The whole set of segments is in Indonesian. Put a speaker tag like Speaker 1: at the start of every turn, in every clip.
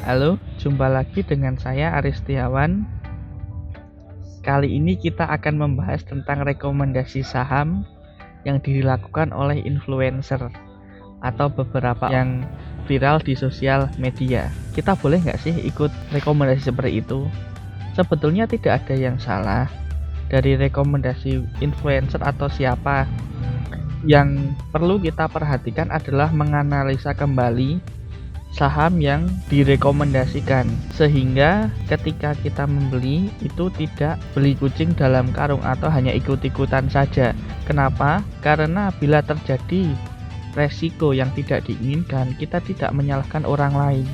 Speaker 1: Halo, jumpa lagi dengan saya Aris Setiawan. Kali ini kita akan membahas tentang rekomendasi saham yang dilakukan oleh influencer atau beberapa yang viral di sosial media. Kita boleh nggak sih ikut rekomendasi seperti itu? Sebetulnya tidak ada yang salah dari rekomendasi influencer atau siapa. Yang perlu kita perhatikan adalah menganalisa kembali saham yang direkomendasikan, sehingga ketika kita membeli itu tidak beli kucing dalam karung atau hanya ikut-ikutan saja. Kenapa? Karena bila terjadi resiko yang tidak diinginkan, kita tidak menyalahkan orang lain,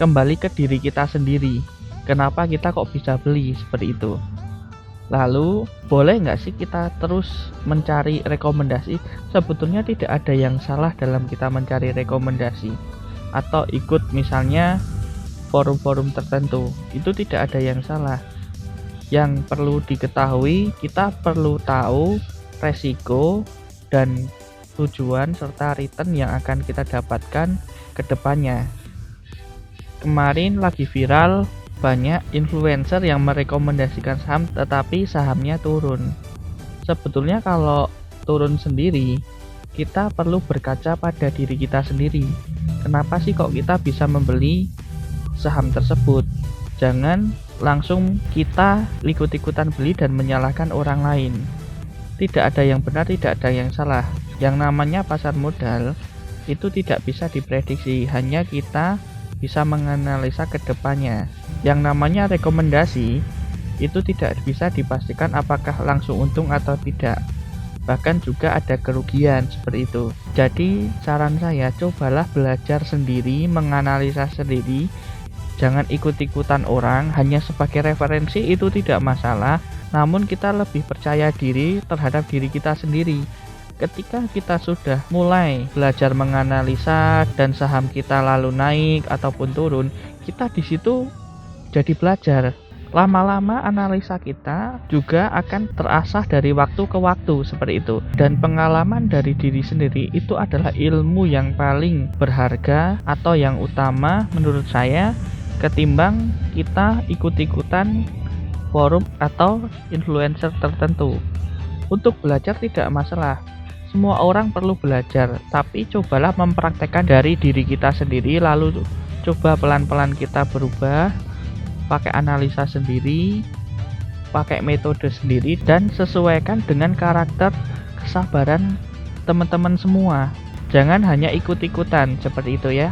Speaker 1: kembali ke diri kita sendiri. Kenapa kita kok bisa beli seperti itu? Lalu boleh nggak sih kita terus mencari rekomendasi? Sebetulnya tidak ada yang salah dalam kita mencari rekomendasi atau ikut misalnya forum-forum tertentu, itu tidak ada yang salah. Yang perlu diketahui, kita perlu tahu resiko dan tujuan serta return yang akan kita dapatkan ke depannya. Kemarin lagi viral, banyak influencer yang merekomendasikan saham tetapi sahamnya turun. Sebetulnya kalau turun sendiri, kita perlu berkaca pada diri kita sendiri. Kenapa sih kok kita bisa membeli saham tersebut? Jangan langsung kita ikut-ikutan beli dan menyalahkan orang lain. Tidak ada yang benar, tidak ada yang salah. Yang namanya pasar modal itu tidak bisa diprediksi, hanya kita bisa menganalisa ke depannya. Yang namanya rekomendasi itu tidak bisa dipastikan apakah langsung untung atau tidak. Bahkan juga ada kerugian seperti itu. Jadi saran saya, cobalah belajar sendiri, menganalisa sendiri. Jangan ikut-ikutan orang hanya sebagai referensi, itu tidak masalah. Namun kita lebih percaya diri terhadap diri kita sendiri. Ketika kita sudah mulai belajar menganalisa dan saham kita lalu naik ataupun turun, kita di situ jadi belajar. Lama-lama analisa kita juga akan terasah dari waktu ke waktu seperti itu. Dan pengalaman dari diri sendiri itu adalah ilmu yang paling berharga atau yang utama menurut saya, ketimbang kita ikut-ikutan forum atau influencer tertentu. Untuk belajar tidak masalah, semua orang perlu belajar, tapi cobalah mempraktekkan dari diri kita sendiri, lalu coba pelan-pelan kita berubah, pakai analisa sendiri, pakai metode sendiri, dan sesuaikan dengan karakter kesabaran teman-teman semua. Jangan hanya ikut-ikutan seperti itu ya.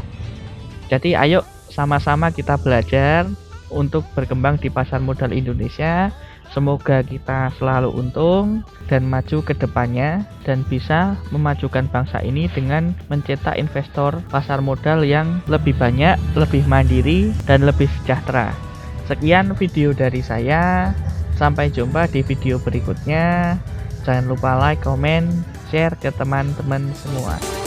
Speaker 1: Jadi ayo sama-sama kita belajar untuk berkembang di pasar modal Indonesia. Semoga kita selalu untung dan maju ke depannya dan bisa memajukan bangsa ini dengan mencetak investor pasar modal yang lebih banyak, lebih mandiri, dan lebih sejahtera. Sekian video dari saya, sampai jumpa di video berikutnya. Jangan lupa like, comment, share ke teman-teman semua.